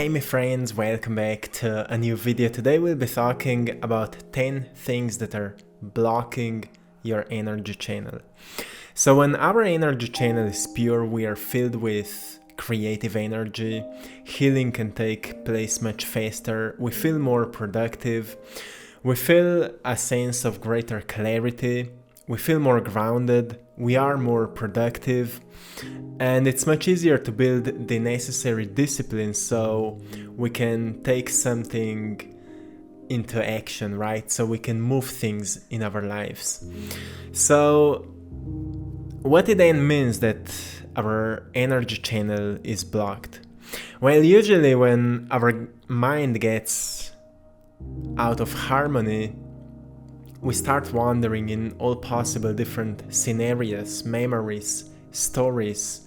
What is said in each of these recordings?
Hey my friends, welcome back to a new video. Today we'll be talking about 10 things that are blocking your energy channel. So when our energy channel is pure, we are filled with creative energy, healing can take place much faster, we feel more productive, we feel a sense of greater clarity, we feel more grounded, we are more productive, and it's much easier to build the necessary discipline so we can take something into action, right? So we can move things in our lives. So what it then means that our energy channel is blocked? Well, usually when our mind gets out of harmony, we start wandering in all possible different scenarios, memories, stories,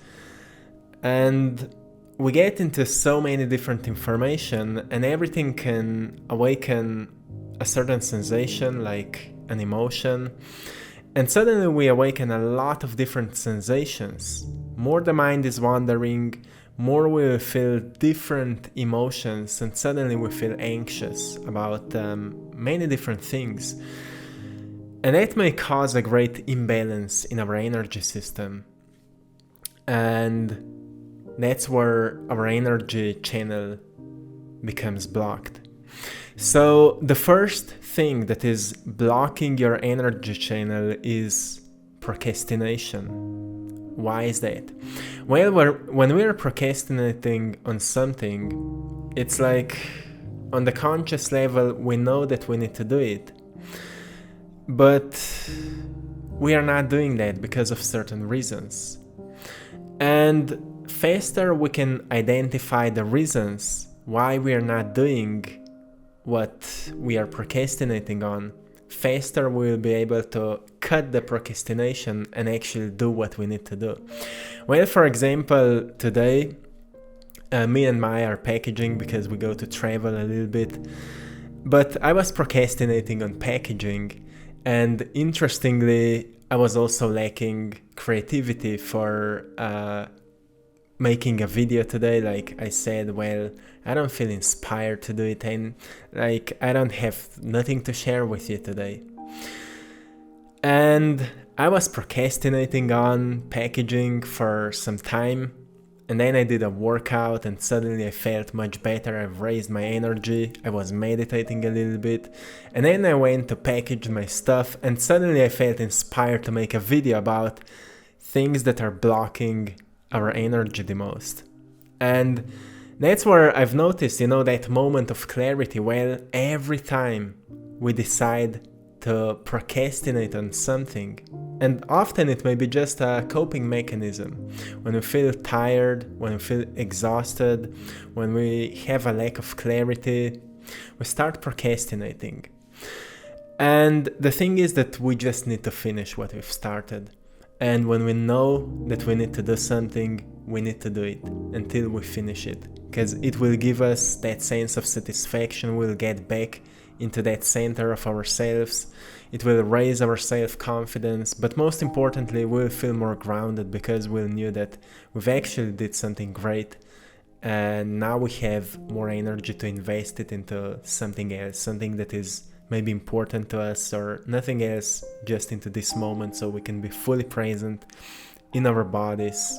and we get into so many different information, and everything can awaken a certain sensation, like an emotion, and suddenly we awaken a lot of different sensations. More the mind is wandering, more we will feel different emotions, and suddenly we feel anxious about many different things. And that may cause a great imbalance in our energy system. And that's where our energy channel becomes blocked. So the first thing that is blocking your energy channel is procrastination. Why is that? Well, when we're procrastinating on something, it's like on the conscious level, we know that we need to do it. But we are not doing that because of certain reasons. And faster we can identify the reasons why we are not doing what we are procrastinating on, faster we will be able to cut the procrastination and actually do what we need to do. Well, for example, today, me and Maya are packaging because we go to travel a little bit. But I was procrastinating on packaging. And interestingly, I was also lacking creativity for making a video today. Like I said, well, I don't feel inspired to do it, and like I don't have nothing to share with you today. And I was procrastinating on packaging for some time. And then I did a workout and suddenly I felt much better. I've raised my energy. I was meditating a little bit. And then I went to package my stuff and suddenly I felt inspired to make a video about things that are blocking our energy the most. And that's where I've noticed, that moment of clarity. Well, every time we decide to procrastinate on something, and often it may be just a coping mechanism. When we feel tired, when we feel exhausted, when we have a lack of clarity, we start procrastinating. And the thing is that we just need to finish what we've started. And when we know that we need to do something, we need to do it until we finish it. Because it will give us that sense of satisfaction. We'll get back into that center of ourselves. It will raise our self-confidence, but most importantly, we'll feel more grounded because we'll know that we've actually did something great, and now we have more energy to invest it into something else, something that is maybe important to us or nothing else, just into this moment, so we can be fully present in our bodies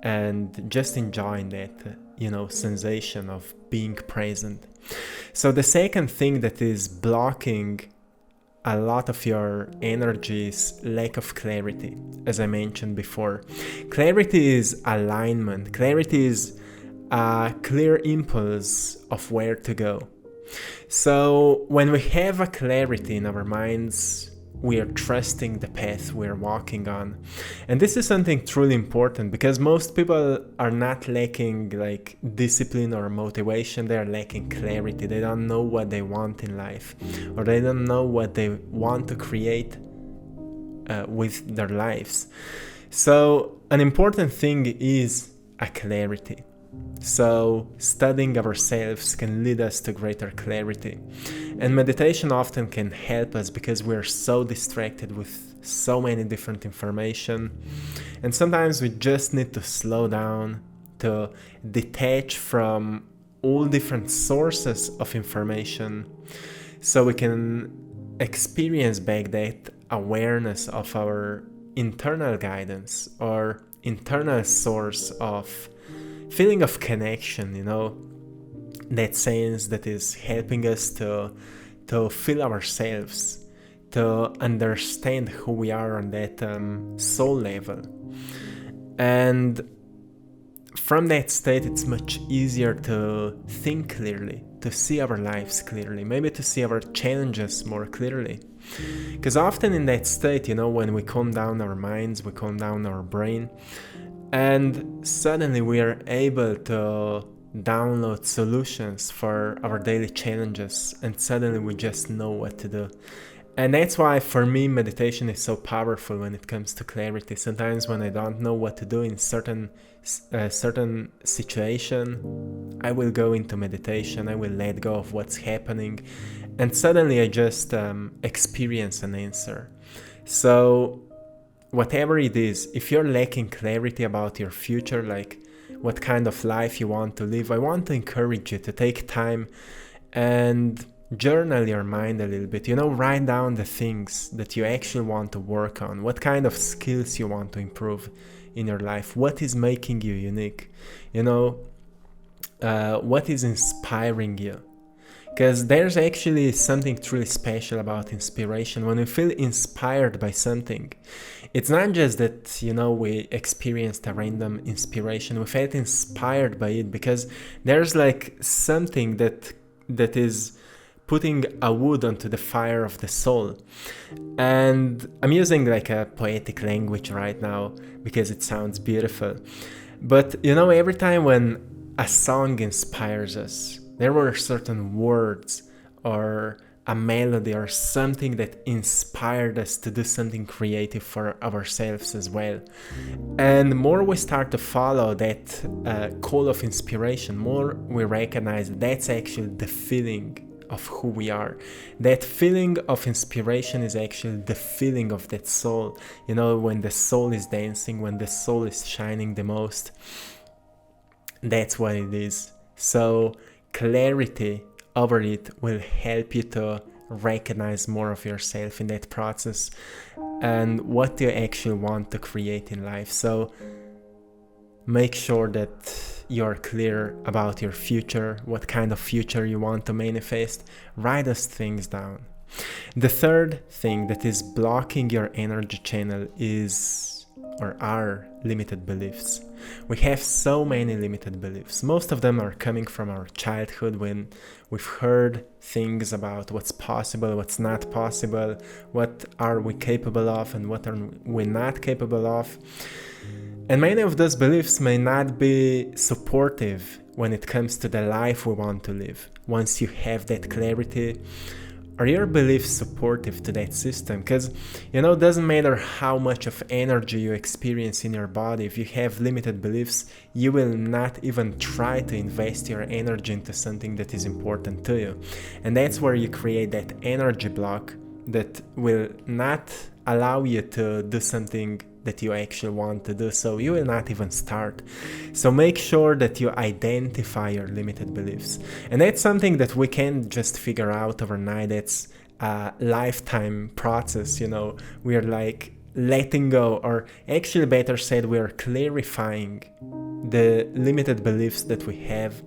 and just enjoying that, sensation of being present. So the second thing that is blocking a lot of your energy is lack of clarity, as I mentioned before. Clarity is alignment. Clarity is a clear impulse of where to go. So when we have a clarity in our minds, we are trusting the path we are walking on. And this is something truly important because most people are not lacking like discipline or motivation. They are lacking clarity. They don't know what they want in life, or they don't know what they want to create with their lives. So an important thing is a clarity. So studying ourselves can lead us to greater clarity. And meditation often can help us because we're so distracted with so many different information. And sometimes we just need to slow down, to detach from all different sources of information, so we can experience back that awareness of our internal guidance or internal source of feeling of connection, that sense that is helping us to feel ourselves, to understand who we are on that soul level. And from that state, it's much easier to think clearly, to see our lives clearly, maybe to see our challenges more clearly. Because often in that state, when we calm down our minds, we calm down our brain, and suddenly we are able to download solutions for our daily challenges, and suddenly we just know what to do. And that's why for me meditation is so powerful when it comes to clarity. Sometimes when I don't know what to do in certain situation, I will go into meditation, I will let go of what's happening, and suddenly I just experience an answer. So whatever it is, if you're lacking clarity about your future, like what kind of life you want to live, I want to encourage you to take time and journal your mind a little bit. Write down the things that you actually want to work on, what kind of skills you want to improve in your life, what is making you unique, what is inspiring you. Because there's actually something truly special about inspiration. When we feel inspired by something, it's not just that, we experienced a random inspiration. We felt inspired by it because there's like something that is putting a wood onto the fire of the soul. And I'm using like a poetic language right now because it sounds beautiful. But every time when a song inspires us, there were certain words or a melody or something that inspired us to do something creative for ourselves as well. And the more we start to follow that call of inspiration, more we recognize that's actually the feeling of who we are. That feeling of inspiration is actually the feeling of that soul. When the soul is dancing, when the soul is shining the most, that's what it is. So clarity over it will help you to recognize more of yourself in that process and what you actually want to create in life. So make sure that you're clear about your future, what kind of future you want to manifest. Write those things down. The third thing that is blocking your energy channel are limited beliefs. We have so many limited beliefs. Most of them are coming from our childhood, when we've heard things about what's possible, what's not possible, what are we capable of and what are we not capable of. And many of those beliefs may not be supportive when it comes to the life we want to live. Once you have that clarity, are your beliefs supportive to that system? Because, it doesn't matter how much of energy you experience in your body. If you have limited beliefs, you will not even try to invest your energy into something that is important to you. And that's where you create that energy block that will not allow you to do something that you actually want to do, so you will not even start. So make sure that you identify your limited beliefs, and that's something that we can't just figure out overnight. It's a lifetime process. We are like letting go, or actually better said, we are clarifying the limited beliefs that we have,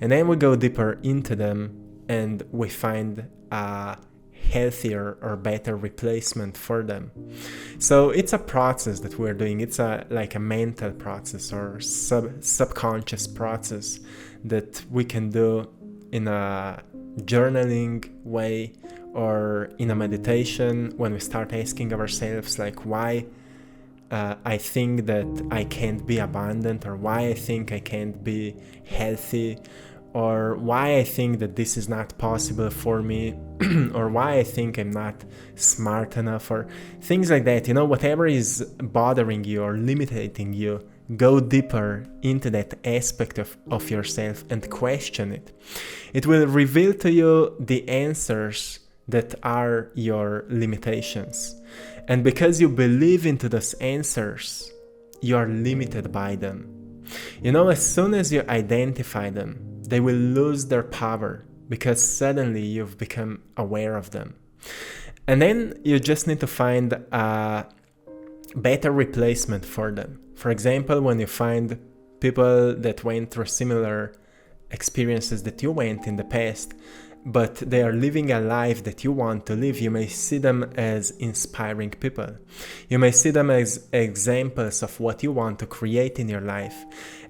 and then we go deeper into them and we find a healthier or better replacement for them. So it's a process that we're doing. It's like a mental process or subconscious process that we can do in a journaling way or in a meditation, when we start asking ourselves like, why I think that I can't be abundant, or why I think I can't be healthy, or why I think that this is not possible for me, or why I think I'm not smart enough, or things like that. Whatever is bothering you or limiting you, go deeper into that aspect of yourself and question it. It will reveal to you the answers that are your limitations. And because you believe into those answers, you are limited by them. As soon as you identify them, they will lose their power because suddenly you've become aware of them. And then you just need to find a better replacement for them. For example, when you find people that went through similar experiences that you went in the past, but they are living a life that you want to live, you may see them as inspiring people. You may see them as examples of what you want to create in your life.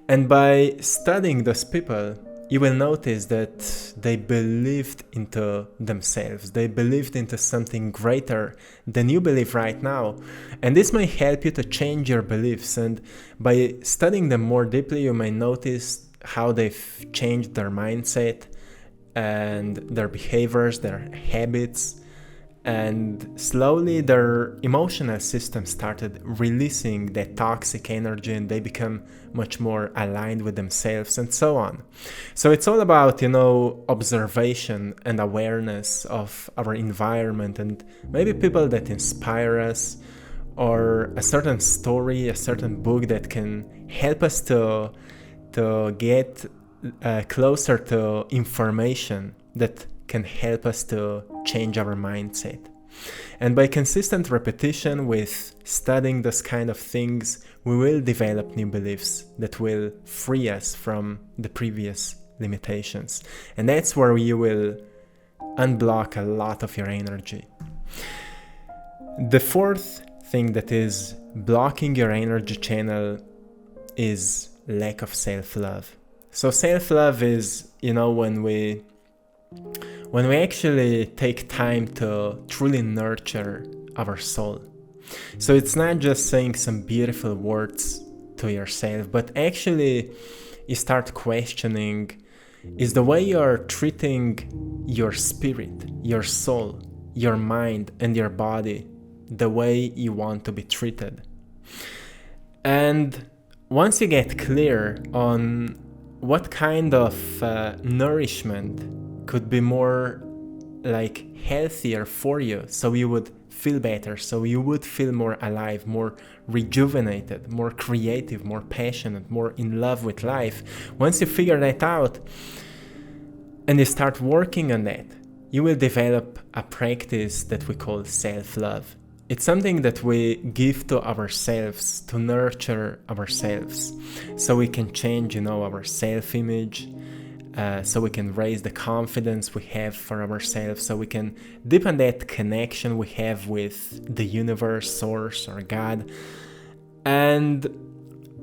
And by studying those people, you will notice that they believed into themselves. They believed into something greater than you believe right now. And this may help you to change your beliefs. And by studying them more deeply, you may notice how they've changed their mindset and their behaviors, their habits, and slowly their emotional system started releasing that toxic energy, and they become much more aligned with themselves, and so on. So it's all about, observation and awareness of our environment, and maybe people that inspire us, or a certain story, a certain book that can help us to get closer to information that can help us to change our mindset. And by consistent repetition with studying those kind of things, we will develop new beliefs that will free us from the previous limitations. And that's where you will unblock a lot of your energy. The fourth thing that is blocking your energy channel is lack of self-love. So self-love is, when we actually take time to truly nurture our soul. So it's not just saying some beautiful words to yourself, but actually you start questioning, is the way you're treating your spirit, your soul, your mind, and your body the way you want to be treated? And once you get clear on what kind of nourishment could be more healthier for you, so you would feel better, so you would feel more alive, more rejuvenated, more creative, more passionate, more in love with life. Once you figure that out and you start working on that, you will develop a practice that we call self-love. It's something that we give to ourselves to nurture ourselves, so we can change, our self-image, so we can raise the confidence we have for ourselves, so we can deepen that connection we have with the universe, source, or God, and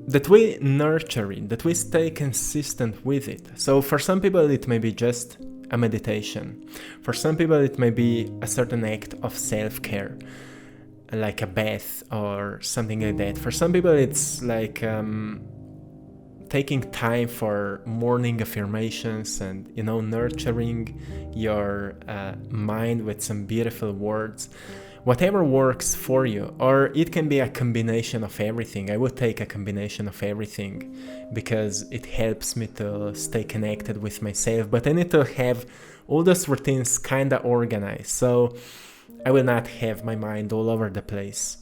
that we nurture it, that we stay consistent with it. So for some people it may be just a meditation. For some people it may be a certain act of self-care, like a bath or something like that. For some people it's like taking time for morning affirmations and nurturing your mind with some beautiful words. Whatever works for you, or it can be a combination of everything. I would take a combination of everything because it helps me to stay connected with myself, but I need to have all those routines kind of organized, so I will not have my mind all over the place.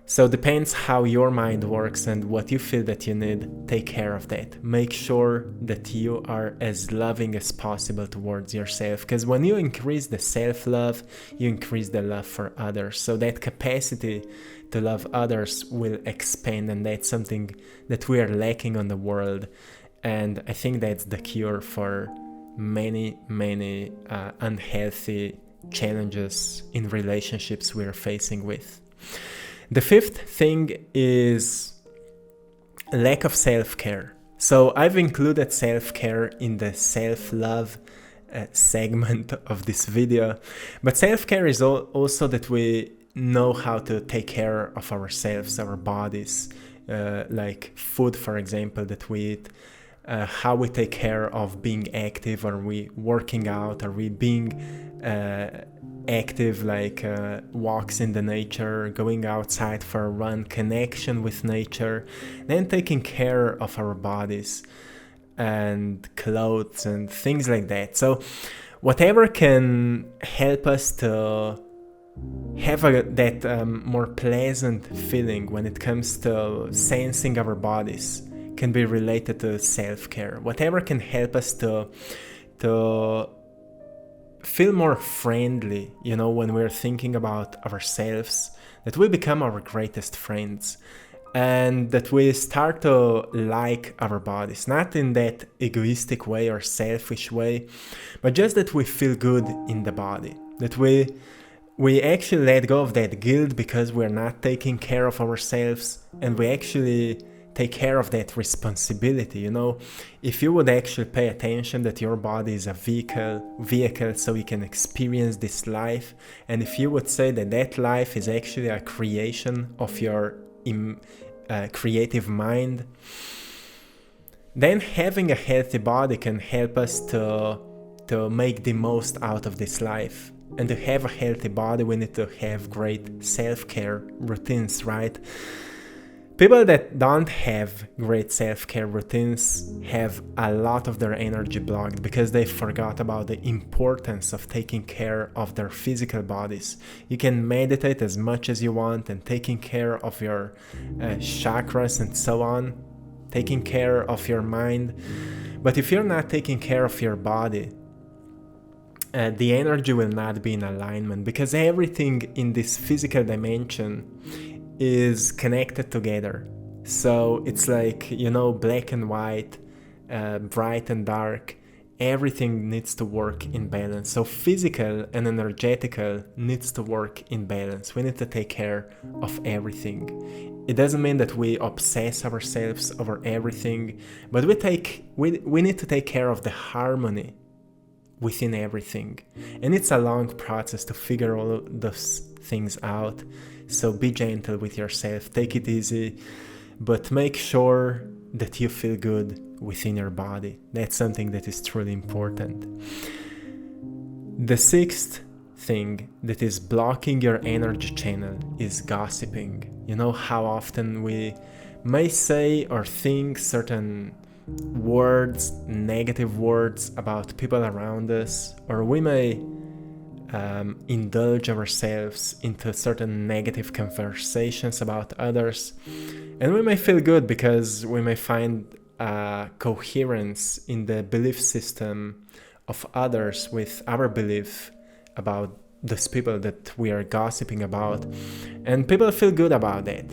So depends how your mind works and what you feel that you need, take care of that. Make sure that you are as loving as possible towards yourself, because when you increase the self-love, you increase the love for others. So that capacity to love others will expand, and that's something that we are lacking on the world. And I think that's the cure for many unhealthy challenges in relationships we're facing with. The fifth thing is lack of self-care. So I've included self-care in the self-love segment of this video, but self-care is also that we know how to take care of ourselves, our bodies, like food, for example, that we eat, how we take care of being active. Are we working out? Are we being active, like walks in the nature, going outside for a run, connection with nature, then taking care of our bodies and clothes and things like that. So whatever can help us to have that more pleasant feeling when it comes to sensing our bodies, can be related to self-care. Whatever can help us to feel more friendly, when we're thinking about ourselves, that we become our greatest friends, and that we start to like our bodies, not in that egoistic way or selfish way, but just that we feel good in the body, that we actually let go of that guilt because we're not taking care of ourselves, and we actually take care of that responsibility. If you would actually pay attention that your body is a vehicle so you can experience this life, and if you would say that life is actually a creation of your creative mind, then having a healthy body can help us to make the most out of this life. And to have a healthy body, we need to have great self-care routines, right? People that don't have great self-care routines have a lot of their energy blocked because they forgot about the importance of taking care of their physical bodies. You can meditate as much as you want and taking care of your chakras and so on, taking care of your mind. But if you're not taking care of your body, the energy will not be in alignment, because everything in this physical dimension is connected together. So it's like, black and white, bright and dark. Everything needs to work in balance. So physical and energetical needs to work in balance. We need to take care of everything. It doesn't mean that we obsess ourselves over everything, but we need to take care of the harmony within everything. And it's a long process to figure all of those things out. So be gentle with yourself, take it easy, but make sure that you feel good within your body. That's something that is truly important. The sixth thing that is blocking your energy channel is gossiping. How often we may say or think certain words, negative words about people around us, or we may indulge ourselves into certain negative conversations about others, and we may feel good because we may find coherence in the belief system of others with our belief about those people that we are gossiping about, and people feel good about that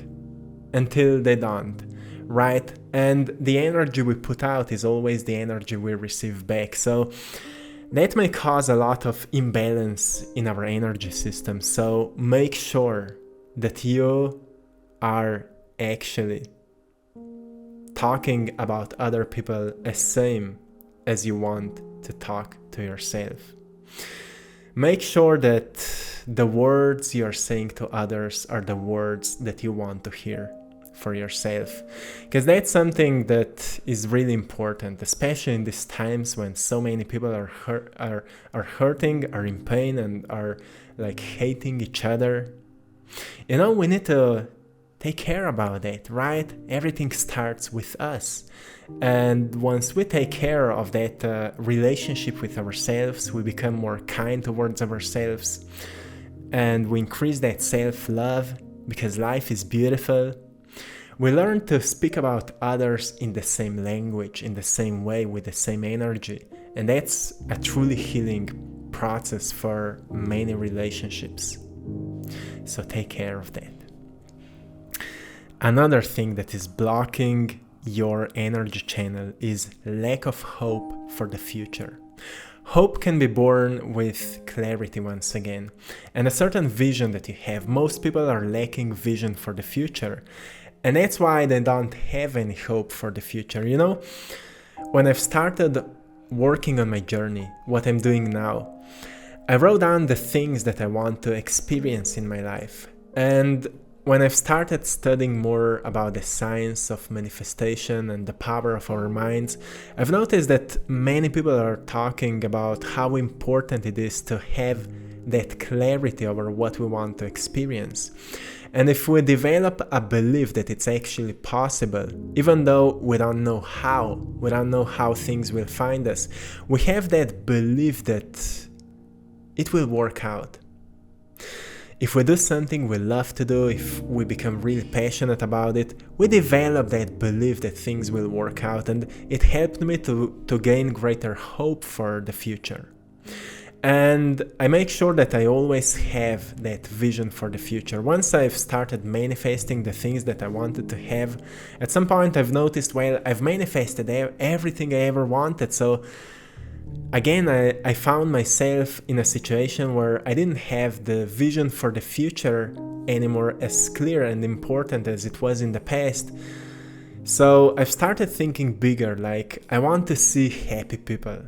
until they don't, right? And the energy we put out is always the energy we receive back. So that may cause a lot of imbalance in our energy system. So make sure that you are actually talking about other people as same as you want to talk to yourself. Make sure that the words you're saying to others are the words that you want to hear for yourself, because that's something that is really important, especially in these times when so many people are hurting, are in pain, and are like hating each other. We need to take care about that, right? Everything starts with us, and once we take care of that relationship with ourselves, we become more kind towards ourselves, and we increase that self-love, because life is beautiful. We learn to speak about others in the same language, in the same way, with the same energy. And that's a truly healing process for many relationships. So take care of that. Another thing that is blocking your energy channel is lack of hope for the future. Hope can be born with clarity once again, and a certain vision that you have. Most people are lacking vision for the future, and that's why they don't have any hope for the future. When I've started working on my journey, what I'm doing now, I wrote down the things that I want to experience in my life. And when I've started studying more about the science of manifestation and the power of our minds, I've noticed that many people are talking about how important it is to have that clarity over what we want to experience. And if we develop a belief that it's actually possible, even though we don't know how things will find us, we have that belief that it will work out. If we do something we love to do, if we become really passionate about it, we develop that belief that things will work out, and it helped me to gain greater hope for the future. And I make sure that I always have that vision for the future. Once I've started manifesting the things that I wanted to have, at some point I've noticed, well, I've manifested everything I ever wanted. So again, I found myself in a situation where I didn't have the vision for the future anymore as clear and important as it was in the past. So I've started thinking bigger, like I want to see happy people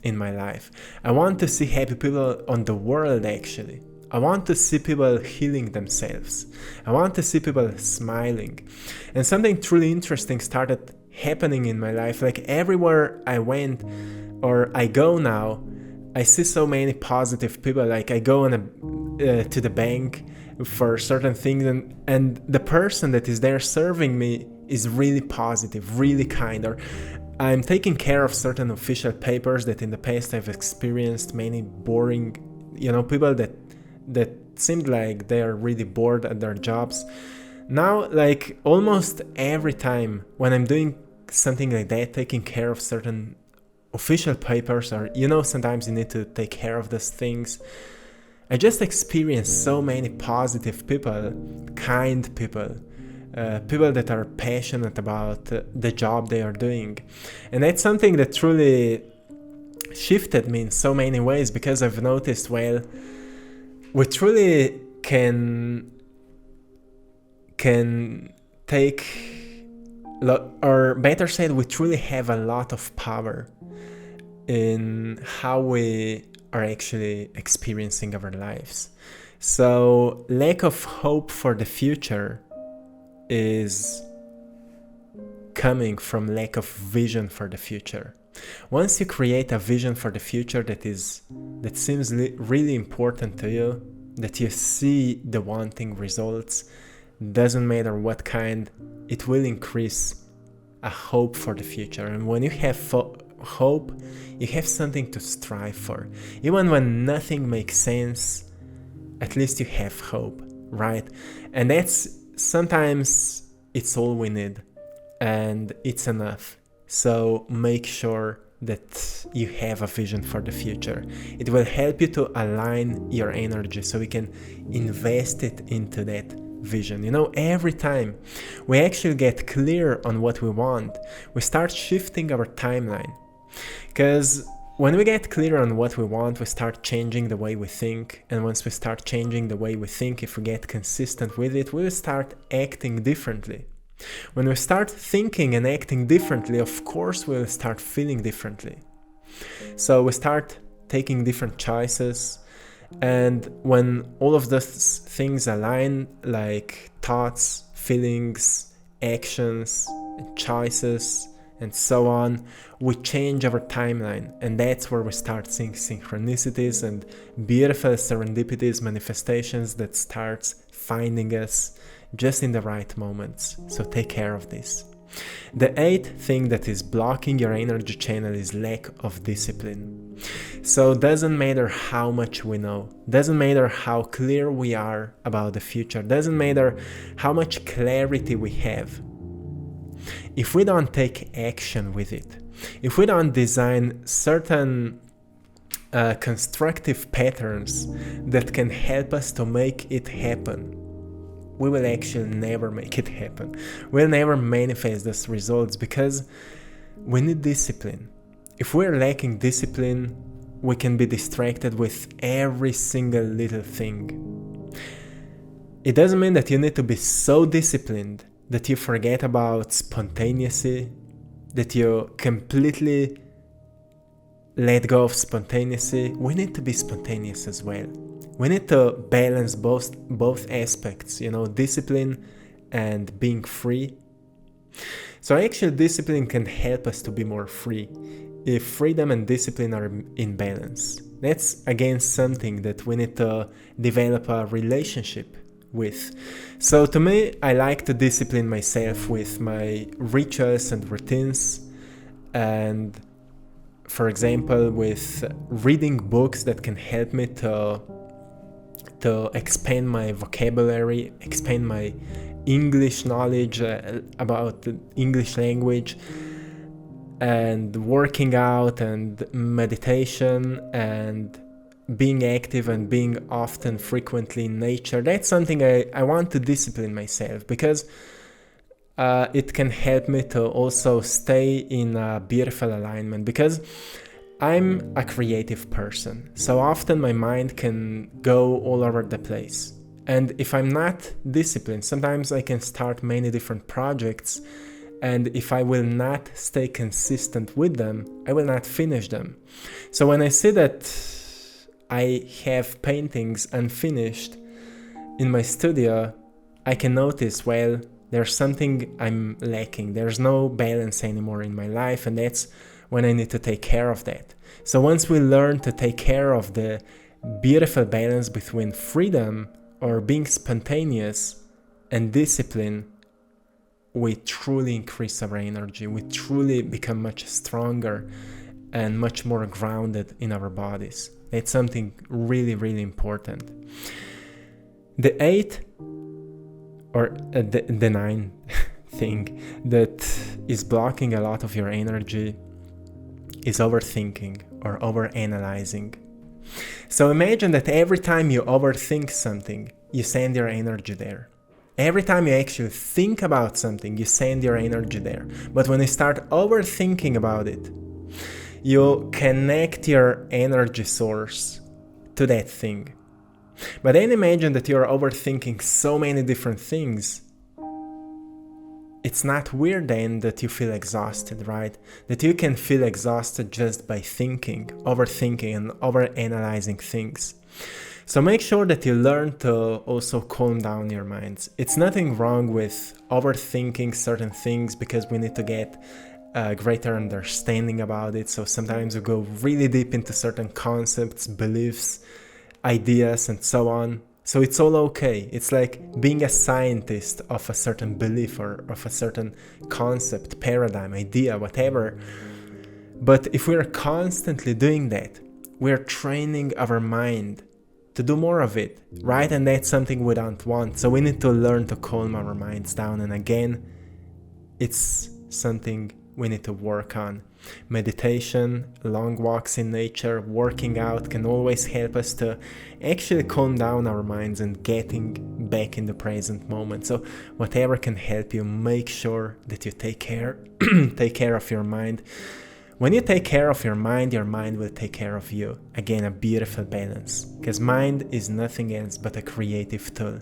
in my life. I want to see happy people on the world actually. I want to see people healing themselves. I want to see people smiling. And something truly interesting started happening in my life. Like everywhere I went or I go now, I see so many positive people. Like I go to the bank for certain things, and the person that is there serving me is really positive, really kind. Or I'm taking care of certain official papers that in the past I've experienced many boring, people that seemed like they are really bored at their jobs. Now, like almost every time when I'm doing something like that, taking care of certain official papers, or sometimes you need to take care of those things, I just experience so many positive people, kind people, people that are passionate about the job they are doing. And that's something that truly shifted me in so many ways, because I've noticed, well, we truly can take, or better said, we truly have a lot of power in how we are actually experiencing our lives. So lack of hope for the future is coming from lack of vision for the future. Once you create a vision for the future that seems really important to you, that you see the wanting results, doesn't matter what kind, it will increase a hope for the future. And when you have hope, you have something to strive for. Even when nothing makes sense, at least you have hope, right? And that's sometimes it's all we need, and it's enough. So make sure that you have a vision for the future. It will help you to align your energy so we can invest it into that vision. Every time we actually get clear on what we want, we start shifting our timeline. Because when we get clear on what we want, we start changing the way we think. And once we start changing the way we think, if we get consistent with it, we'll start acting differently. When we start thinking and acting differently, of course, we'll start feeling differently. So we start taking different choices. And when all of those things align, like thoughts, feelings, actions, choices, and so on, we change our timeline. And that's where we start seeing synchronicities and beautiful serendipities, manifestations that starts finding us just in the right moments. So take care of this. The eighth thing that is blocking your energy channel is lack of discipline. So it doesn't matter how much we know, doesn't matter how clear we are about the future, doesn't matter how much clarity we have. If we don't take action with it, if we don't design certain constructive patterns that can help us to make it happen, we will actually never make it happen. We'll never manifest those results, because we need discipline. If we're lacking discipline, we can be distracted with every single little thing. It doesn't mean that you need to be so disciplined that you forget about spontaneity, that you completely let go of spontaneity. We need to be spontaneous as well. We need to balance both aspects, discipline and being free. So actually discipline can help us to be more free if freedom and discipline are in balance. That's again something that we need to develop a relationship with. So to me, I like to discipline myself with my rituals and routines, and for example with reading books that can help me to to expand my vocabulary, expand my English knowledge about the English language, and working out and meditation and being active and being often, frequently in nature. That's something I want to discipline myself, because it can help me to also stay in a beautiful alignment, because I'm a creative person. So often my mind can go all over the place. And if I'm not disciplined, sometimes I can start many different projects, and if I will not stay consistent with them, I will not finish them. So when I see that I have paintings unfinished in my studio, I can notice, well, there's something I'm lacking. There's no balance anymore in my life, and that's when I need to take care of that. So once we learn to take care of the beautiful balance between freedom or being spontaneous and discipline, we truly increase our energy. We truly become much stronger and much more grounded in our bodies. That's something really, really important. The eighth or the ninth thing that is blocking a lot of your energy is overthinking or overanalyzing. So imagine that every time you overthink something, you send your energy there. Every time you actually think about something, you send your energy there. But when you start overthinking about it, you connect your energy source to that thing. But then imagine that you're overthinking so many different things. It's not weird then that you feel exhausted, right? That you can feel exhausted just by thinking, overthinking, and overanalyzing things. So make sure that you learn to also calm down your minds. It's nothing wrong with overthinking certain things, because we need to get a greater understanding about it. So sometimes we go really deep into certain concepts, beliefs, ideas, and so on. So it's all okay. It's like being a scientist of a certain belief or of a certain concept, paradigm, idea, whatever. But if we're constantly doing that, we're training our mind to do more of it, right? And that's something we don't want. So we need to learn to calm our minds down. And again, it's something we need to work on. Meditation, long walks in nature, working out can always help us to actually calm down our minds and getting back in the present moment. So whatever can help you, make sure that you take care of your mind. When you take care of your mind will take care of you. Again, a beautiful balance, because mind is nothing else but a creative tool.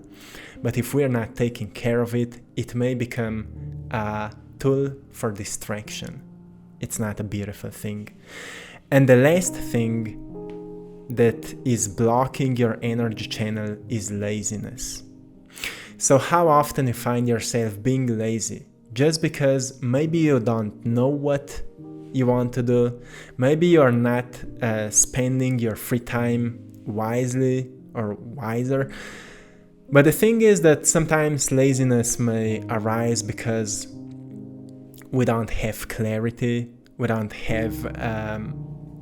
But if we're not taking care of it, it may become a tool for distraction. It's not a beautiful thing. And the last thing that is blocking your energy channel is laziness. So how often you find yourself being lazy just because maybe you don't know what you want to do, maybe you're not spending your free time wisely or wiser. But the thing is that sometimes laziness may arise because we don't have clarity, we don't have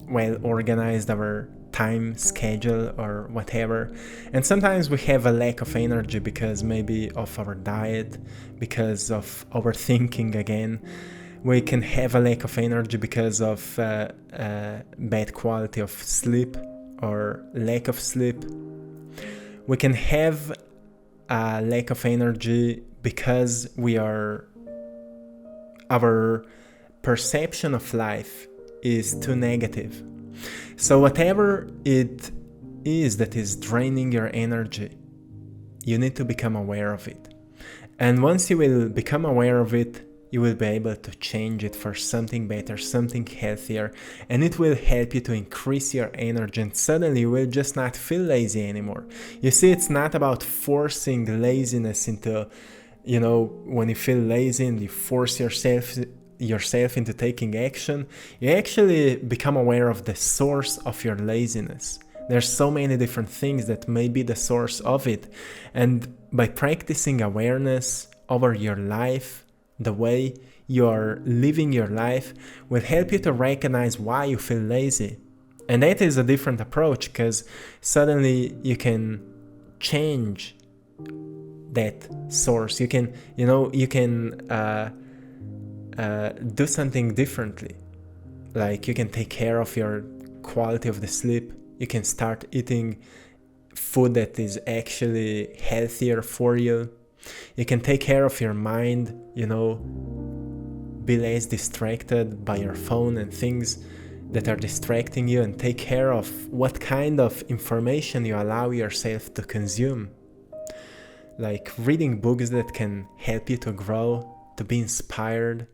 well organized our time schedule or whatever. And sometimes we have a lack of energy because maybe of our diet, because of overthinking again. We can have a lack of energy because of bad quality of sleep or lack of sleep. We can have a lack of energy because our perception of life is too negative. So whatever it is that is draining your energy, you need to become aware of it. And once you will become aware of it, you will be able to change it for something better, something healthier, and it will help you to increase your energy, and suddenly you will just not feel lazy anymore. You see, it's not about forcing laziness into, when you feel lazy and you force yourself into taking action, you actually become aware of the source of your laziness. There's so many different things that may be the source of it, and by practicing awareness over your life, the way you are living your life will help you to recognize why you feel lazy. And that is a different approach, because suddenly you can change that source. You can, you can do something differently. Like you can take care of your quality of the sleep. You can start eating food that is actually healthier for you. You can take care of your mind, be less distracted by your phone and things that are distracting you, and take care of what kind of information you allow yourself to consume. Like reading books that can help you to grow, to be inspired,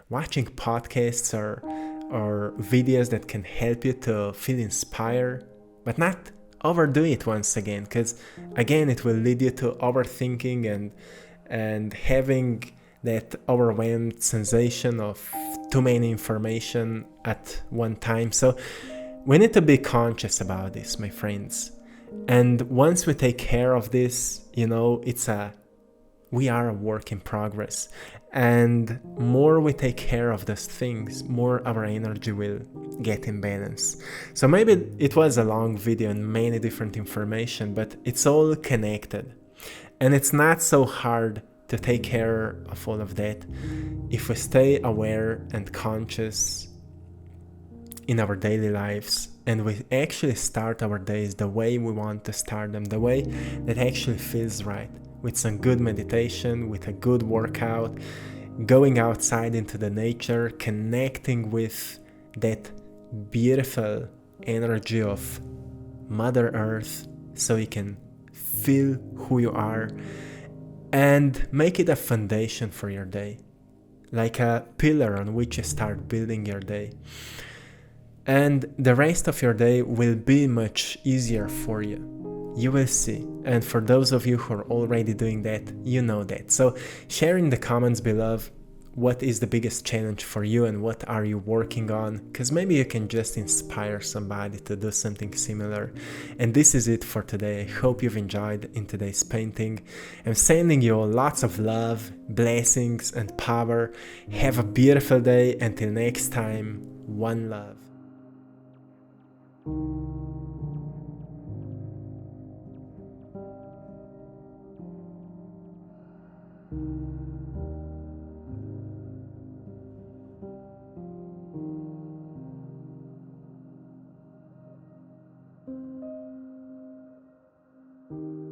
watching podcasts or videos that can help you to feel inspired, but not overdo it once again, because again it will lead you to overthinking and having that overwhelmed sensation of too many information at one time. So we need to be conscious about this, my friends. And once we take care of this, we are a work in progress. And more we take care of those things, more our energy will get in balance. So maybe it was a long video and many different information, but it's all connected. And it's not so hard to take care of all of that if we stay aware and conscious in our daily lives, and we actually start our days the way we want to start them, the way that actually feels right, with some good meditation, with a good workout, going outside into the nature, connecting with that beautiful energy of Mother Earth so you can feel who you are, and make it a foundation for your day, like a pillar on which you start building your day. And the rest of your day will be much easier for you. You will see. And for those of you who are already doing that, you know that. So share in the comments below what is the biggest challenge for you and what are you working on, because maybe you can just inspire somebody to do something similar. And this is it for today. I hope you've enjoyed in today's painting. I'm sending you all lots of love, blessings and power. Have a beautiful day. Until next time, one love.